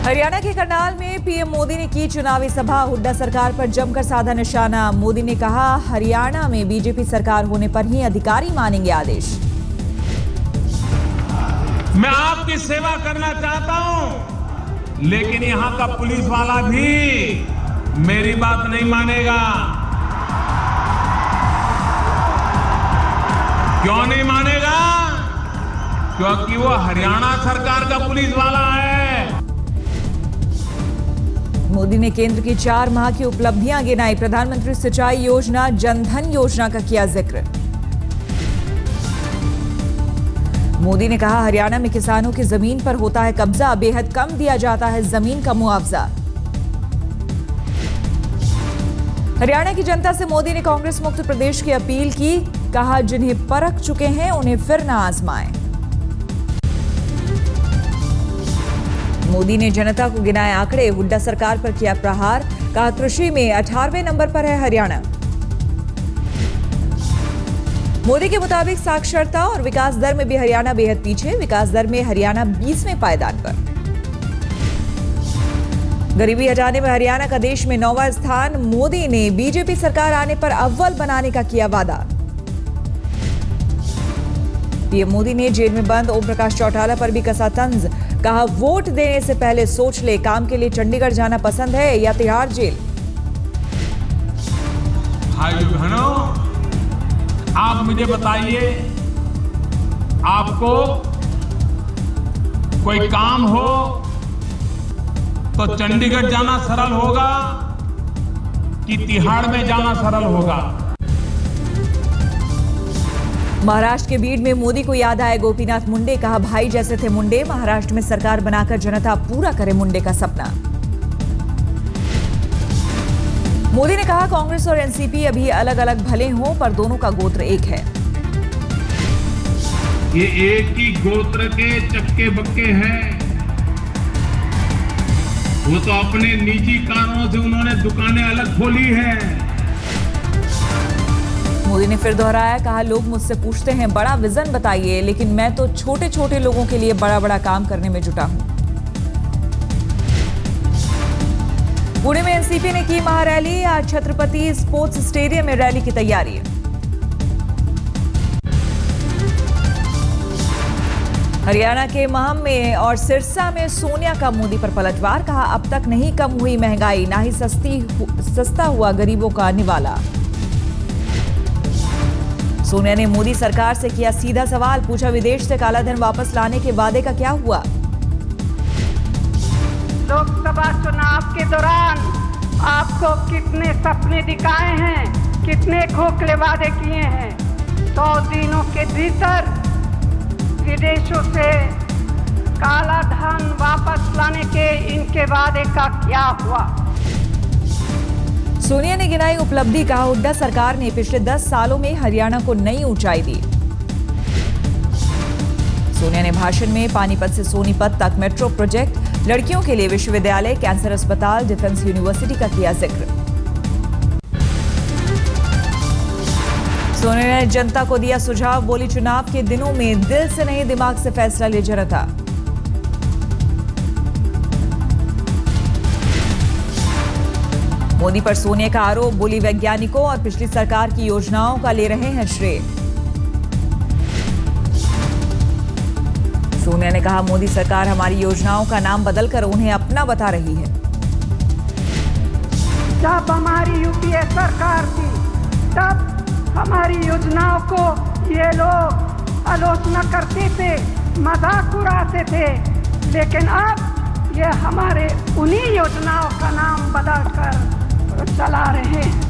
हरियाणा के करनाल में पीएम मोदी ने की चुनावी सभा। हुड्डा सरकार पर जमकर साधा निशाना। मोदी ने कहा, हरियाणा में बीजेपी सरकार होने पर ही अधिकारी मानेंगे आदेश। मैं आपकी सेवा करना चाहता हूं, लेकिन यहां का पुलिस वाला भी मेरी बात नहीं मानेगा। क्यों नहीं मानेगा? क्योंकि वो हरियाणा सरकार का पुलिस वाला है। मोदी ने केंद्र की 4 माह की उपलब्धियां गिनाई। प्रधानमंत्री सिंचाई योजना, जनधन योजना का किया जिक्र। मोदी ने कहा, हरियाणा में किसानों की जमीन पर होता है कब्जा, बेहद कम दिया जाता है जमीन का मुआवजा। हरियाणा की जनता से मोदी ने कांग्रेस मुक्त प्रदेश की अपील की। कहा, जिन्हें परख चुके हैं उन्हें फिर न आजमाएं। मोदी ने जनता को गिनाए आंकड़े। हुड्डा सरकार पर किया प्रहार। कहा, कृषि में 18वें नंबर पर है हरियाणा। मोदी के मुताबिक साक्षरता और विकास दर में भी हरियाणा बेहद पीछे। विकास दर में हरियाणा 20वें पायदान पर। गरीबी हटाने में हरियाणा का देश में 9वां स्थान। मोदी ने बीजेपी सरकार आने पर अव्वल बनाने का किया वादा। पीएम मोदी ने जेल में बंद ओम प्रकाश चौटाला पर भी कसा तंज। कहा, वोट देने से पहले सोच ले, काम के लिए चंडीगढ़ जाना पसंद है या तिहाड़ जेल। भाइयों बहनों, आप मुझे बताइए, आपको कोई काम हो तो चंडीगढ़ जाना सरल होगा कि तिहाड़ में जाना सरल होगा? महाराष्ट्र के बीड में मोदी को याद आए गोपीनाथ मुंडे। कहा, भाई जैसे थे मुंडे। महाराष्ट्र में सरकार बनाकर जनता पूरा करे मुंडे का सपना। मोदी ने कहा, कांग्रेस और एनसीपी अभी अलग अलग भले हों पर दोनों का गोत्र एक है। ये एक ही गोत्र के चक्के बक्के हैं। वो तो अपने निजी कारणों से उन्होंने दुकानें अलग खोली है। मोदी ने फिर दोहराया। कहा, लोग मुझसे पूछते हैं बड़ा विजन बताइए, लेकिन मैं तो छोटे छोटे लोगों के लिए बड़ा बड़ा काम करने में जुटा हूं। पुणे में एनसीपी ने की महारैली। आज छत्रपति स्पोर्ट्स स्टेडियम में रैली की तैयारी। हरियाणा के महम में और सिरसा में सोनिया का मोदी पर पलटवार। कहा, अब तक नहीं कम हुई महंगाई, ना ही सस्ता हुआ गरीबों का निवाला। सोनिया ने मोदी सरकार से किया सीधा सवाल। पूछा, विदेश से कालाधन वापस लाने के वादे का क्या हुआ? लोकसभा चुनाव के दौरान आपको कितने सपने दिखाए हैं, कितने खोखले वादे किए हैं? 100 दिनों के भीतर विदेशों से काला धन वापस लाने के इनके वादे का क्या हुआ? सोनिया ने गिनाई उपलब्धि। कहा, हुड्डा सरकार ने पिछले 10 सालों में हरियाणा को नई ऊंचाई दी। सोनिया ने भाषण में पानीपत से सोनीपत तक मेट्रो प्रोजेक्ट, लड़कियों के लिए विश्वविद्यालय, कैंसर अस्पताल, डिफेंस यूनिवर्सिटी का किया जिक्र। सोनिया ने जनता को दिया सुझाव। बोली, चुनाव के दिनों में दिल से नहीं दिमाग से फैसला ले जनता। मोदी पर सोनिया का आरोप। बोली, वैज्ञानिकों और पिछली सरकार की योजनाओं का ले रहे हैं श्रेय। सोनिया ने कहा, मोदी सरकार हमारी योजनाओं का नाम बदलकर उन्हें अपना बता रही है। जब हमारी यूपीए सरकार थी, तब हमारी योजनाओं को ये लोग आलोचना करते थे, मजाक उड़ाते थे, लेकिन अब ये हमारे उन्हीं योजनाओं का नाम बदलकर चला रहे हैं।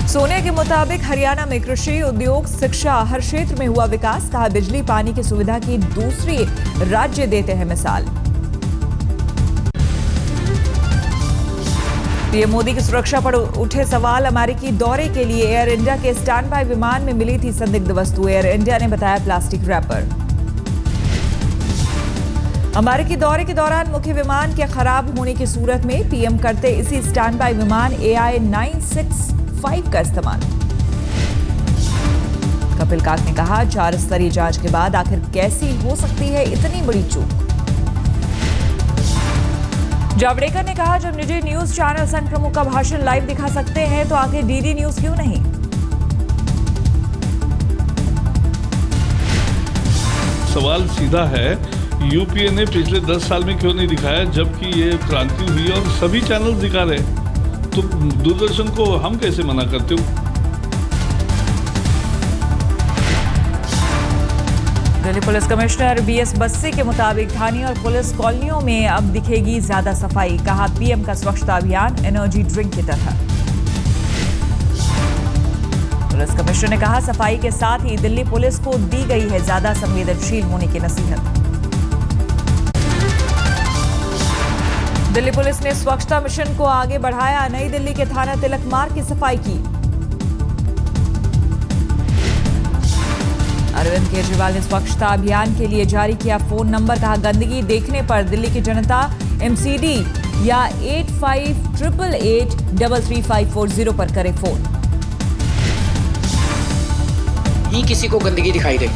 सोनिया के मुताबिक हरियाणा में कृषि, उद्योग, शिक्षा, हर क्षेत्र में हुआ विकास। कहा, बिजली पानी की सुविधा की दूसरी राज्य देते हैं मिसाल। पीएम मोदी की सुरक्षा पर उठे सवाल। अमेरिकी दौरे के लिए एयर इंडिया के स्टैंड बाय विमान में मिली थी संदिग्ध वस्तु। एयर इंडिया ने बताया प्लास्टिक रैपर। अमेरिकी दौरे के दौरान मुख्य विमान के खराब होने की सूरत में पीएम करते इसी स्टैंड बाय विमान AI 965 का इस्तेमाल। कपिल काक ने कहा, 4 स्तरीय जांच के बाद आखिर कैसी हो सकती है इतनी बड़ी चूक। जावड़ेकर ने कहा, जब निजी न्यूज चैनल संघ प्रमुख का भाषण लाइव दिखा सकते हैं तो आगे डीडी न्यूज क्यों नहीं। सवाल सीधा है, यूपीए ने पिछले 10 साल में क्यों नहीं दिखाया, जबकि ये क्रांति हुई और सभी चैनल दिखा रहे, तो दूरदर्शन को हम कैसे मना करते हो। Delhi police commissioner BS Bassi के मुताबिक थाने और पुलिस कॉलोनियों में अब दिखेगी ज्यादा सफाई। कहा, पीएम का स्वच्छता अभियान एनर्जी ड्रिंक की तरह। पुलिस कमिश्नर ने कहा, सफाई के साथ ही दिल्ली पुलिस को दी गई है ज्यादा संवेदनशील होने की नसीहत। दिल्ली पुलिस ने स्वच्छता मिशन को आगे बढ़ाया। नई दिल्ली के थाना तिलक मार्ग की सफाई की। अरविंद केजरीवाल ने स्वच्छता अभियान के लिए जारी किया फोन नंबर। कहा, गंदगी देखने पर दिल्ली की जनता एमसीडी या 8588833540 पर करे फोन। ही किसी को गंदगी दिखाई दे,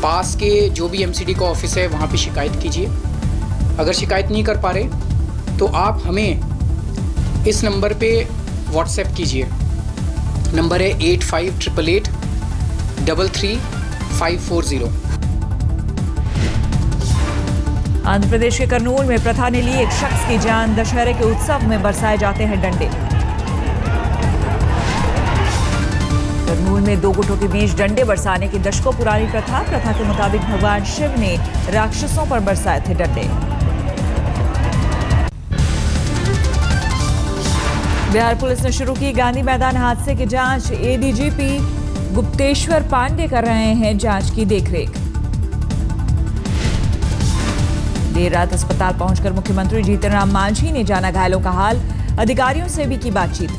पास के जो भी एमसीडी का ऑफिस है वहां पे शिकायत कीजिए। अगर शिकायत नहीं कर पा रहे तो आप हमें इस नंबर पे व्हाट्सएप कीजिए। नंबर है 8588833540। आंध्र प्रदेश के कर्नूल में प्रथा ने ली एक शख्स की जान। दशहरे के उत्सव में बरसाए जाते हैं डंडे। कर्नूल में दो गुटों के बीच डंडे बरसाने की दशकों पुरानी प्रथा के मुताबिक भगवान शिव ने राक्षसों पर बरसाए थे डंडे। बिहार पुलिस ने शुरू की गांधी मैदान हादसे की जांच। एडीजीपी गुप्तेश्वर पांडे कर रहे हैं जांच की देखरेख। देर रात अस्पताल पहुंचकर मुख्यमंत्री जीतन राम मांझी ने जाना घायलों का हाल। अधिकारियों से भी की बातचीत।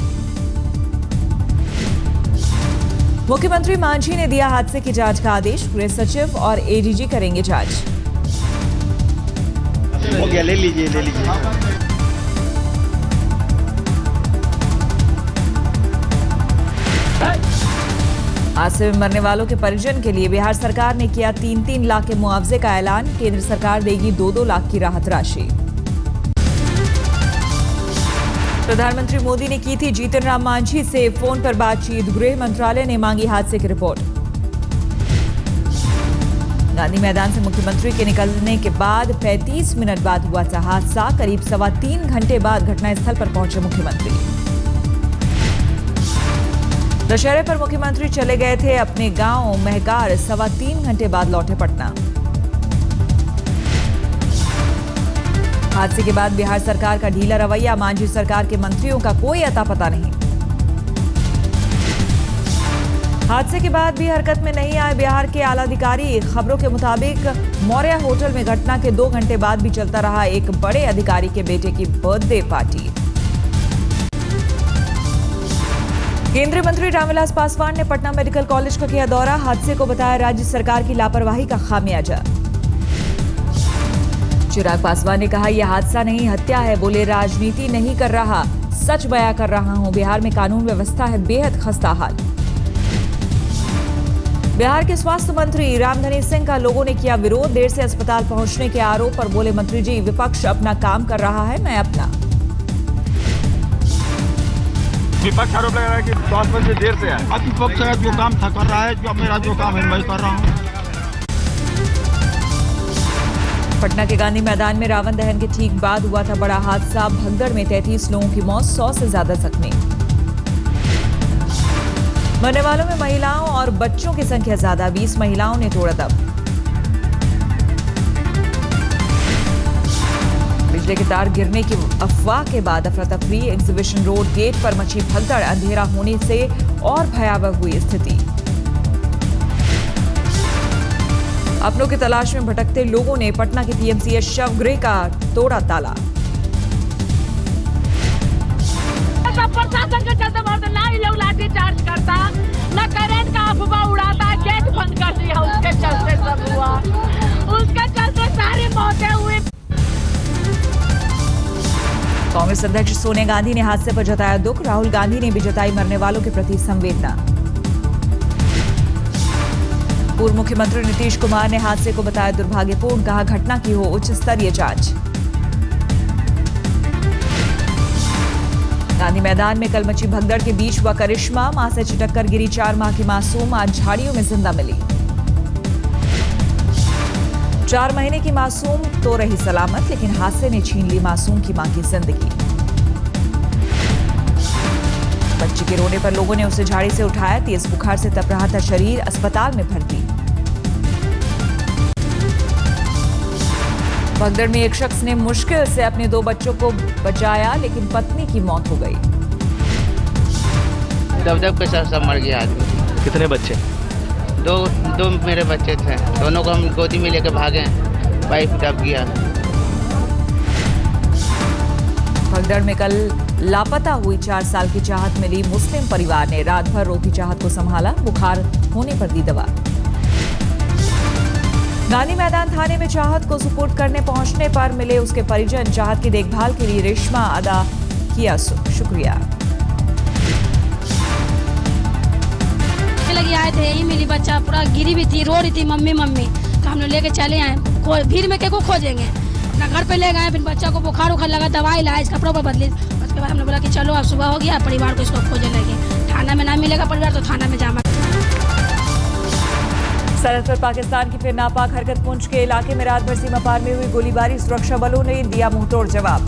मुख्यमंत्री मांझी ने दिया हादसे की जांच का आदेश। गृह सचिव और एडीजी करेंगे जांच। हो गया, ले लीजिए। हादसे में मरने वालों के परिजन के लिए बिहार सरकार ने किया 3-3 लाख के मुआवजे का ऐलान। केंद्र सरकार देगी 2-2 लाख की राहत राशि। प्रधानमंत्री मोदी ने की थी जीतन राम मांझी से फोन पर बातचीत। गृह मंत्रालय ने मांगी हादसे की रिपोर्ट। गांधी मैदान से मुख्यमंत्री के निकलने के बाद 35 मिनट बाद हुआ था हादसा। करीब 3.25 घंटे बाद घटनास्थल पर पहुंचे मुख्यमंत्री। दशहरे पर मुख्यमंत्री चले गए थे अपने गांव महकार। 3.25 घंटे बाद लौटे पटना। हादसे के बाद बिहार सरकार का ढीला रवैया। मांझी सरकार के मंत्रियों का कोई अता पता नहीं। हादसे के बाद भी हरकत में नहीं आए बिहार के आला अधिकारी। खबरों के मुताबिक मौर्य होटल में घटना के 2 घंटे बाद भी चलता रहा एक बड़े अधिकारी के बेटे की बर्थडे पार्टी। केंद्रीय मंत्री रामविलास पासवान ने पटना मेडिकल कॉलेज का किया दौरा। हादसे को बताया राज्य सरकार की लापरवाही का खामियाजा। चिराग पासवान ने कहा, यह हादसा नहीं हत्या है। बोले, राजनीति नहीं कर रहा, सच बयां कर रहा हूं। बिहार में कानून व्यवस्था है बेहद खस्ता हाल। बिहार के स्वास्थ्य मंत्री रामधनी सिंह का लोगों ने किया विरोध। देर से अस्पताल पहुंचने के आरोप पर बोले मंत्री जी, विपक्ष अपना काम कर रहा है, मैं अपना। विपक्ष आरोप लगा रहा है कि स्वास्थ्य मंत्री देर से आए। अब विपक्ष जो काम था कर रहा है, जो मेरा जो काम है मैं कर रहा हूँ। पटना के गांधी मैदान में रावण दहन के ठीक बाद हुआ था बड़ा हादसा। भगदड़ में 33 लोगों की मौत, 100 से ज्यादा जख्मी। मरने वालों में महिलाओं और बच्चों की संख्या ज्यादा। 20 महिलाओं ने तोड़ा दम। बिजली के तार गिरने की अफवाह के बाद अफरा तफरी। एग्जीबिशन रोड गेट पर मची भगदड़। अंधेरा होने से और भयावह हुई स्थिति। अपनों की तलाश में भटकते लोगों ने पटना के पीएमसीएच शवगृह का तोड़ा ताला। प्रशासन के चलते बहुत ना ही लोग लाठी चार्ज करता, ना करेंट का अफवाह उड़ाता, गेट बंद कर दिया। उसके चलते सब हुआ, उसके चलते सारी मौतें हुई। कांग्रेस अध्यक्ष सोनिया गांधी ने हादसे पर जताया दुख। राहुल गांधी ने भी जताई मरने वालों के प्रति संवेदना। पूर्व मुख्यमंत्री नीतीश कुमार ने हादसे को बताया दुर्भाग्यपूर्ण। कहा, घटना की हो उच्च स्तरीय जांच। गांधी मैदान में कल मची भगदड़ के बीच हुआ करिश्मा। मां से छिटक कर गिरी 4 माह की मासूम आज झाड़ियों में जिंदा मिली। 4 महीने की मासूम तो रही सलामत, लेकिन हादसे ने छीन ली मासूम की मां की जिंदगी। बच्ची के रोने पर लोगों ने उसे झाड़ी से उठाया। तेज बुखार से तप रहा था शरीर, अस्पताल में भर्ती। भगदड़ में एक शख्स ने मुश्किल से अपने 2 बच्चों को बचाया, लेकिन पत्नी की मौत हो गई। दब के सब मर गया आदमी। कितने बच्चे? दो मेरे बच्चे थे, दोनों को हम गोदी में लेकर भागे, पाइप दब गया। भगदड़ में कल लापता हुई 4 साल की चाहत मिली। मुस्लिम परिवार ने रात भर रोती चाहत को संभाला, बुखार होने पर दी दवा। गांधी मैदान थाने में चाहत को सुपुर्द करने पहुंचने पर मिले उसके परिजन। चाहत की देखभाल के लिए रेशमा अदा किया शुक्रिया। लगी आए थे, यही मिली, बच्चा पूरा गिरी भी थी, रो रही थी मम्मी मम्मी, तो हम लोग लेके चले आए। भीड़ में क्या को खोजेंगे, अपना घर पे ले गए। फिर बच्चा को बुखार उखार लगा, दवाई लाए, कपड़ों पर बदले। उसके बाद हमने बोला कि चलो अब सुबह हो गया, परिवार को इसको खोजने लगे। थाना में ना मिलेगा परिवार तो थाना में जाना। सरहद पर पाकिस्तान की फिर नापाक हरकत। पुंछ के इलाके में रात भर सीमा पार में हुई गोलीबारी। सुरक्षा बलों ने दिया मुंहतोड़ जवाब।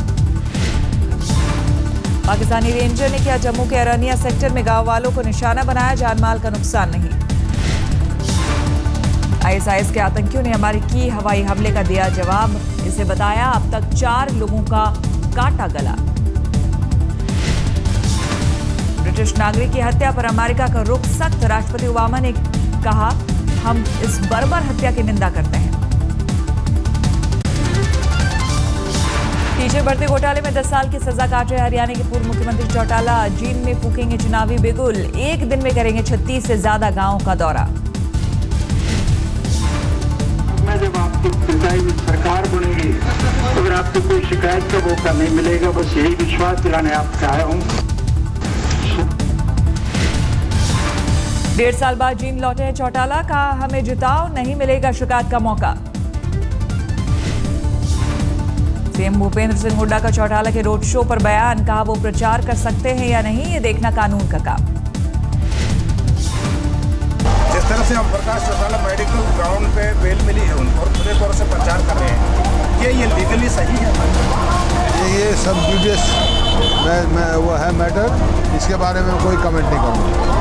पाकिस्तानी रेंजर ने किया जम्मू के अरनिया सेक्टर में गांव वालों को निशाना बनाया, जानमाल का नुकसान नहीं। ISIS के आतंकियों ने अमेरिकी हवाई हमले का दिया जवाब। इसे बताया अब तक 4 लोगों का काटा गला। ब्रिटिश नागरिक की हत्या पर अमेरिका का रुख सख्त। राष्ट्रपति ओबामा ने कहा, हम इस बर्बर हत्या की निंदा करते हैं। टीचर भर्ती घोटाले में 10 साल की सजा काट रहे हरियाणा के पूर्व मुख्यमंत्री चौटाला। जींद में फूकेंगे चुनावी बिगुल। एक दिन में करेंगे 36 से ज्यादा गांवों का दौरा। जब आपकी सरकार बनेगी तो अगर आपको कोई शिकायत का मौका नहीं मिलेगा, बस यही विश्वास दिलाने आपसे आया हूं। 1.5 साल बाद जींद लौटे हैं चौटाला। कहा, हमें जिताओ, नहीं मिलेगा शिकायत का मौका। सीएम भूपेंद्र सिंह हुड्डा का चौटाला के रोड शो पर बयान। कहा, वो प्रचार कर सकते हैं या नहीं, ये देखना कानून का काम। जिस तरह से हम प्रकाश चौटाला मेडिकल ग्राउंड पे बेल मिली है उनको और खुले तौर से प्रचार कर रहे हैं, ये लीगली सही है? ये सब जुडियस वो है मैटर, इसके बारे में कोई कमेंट नहीं करूँगा।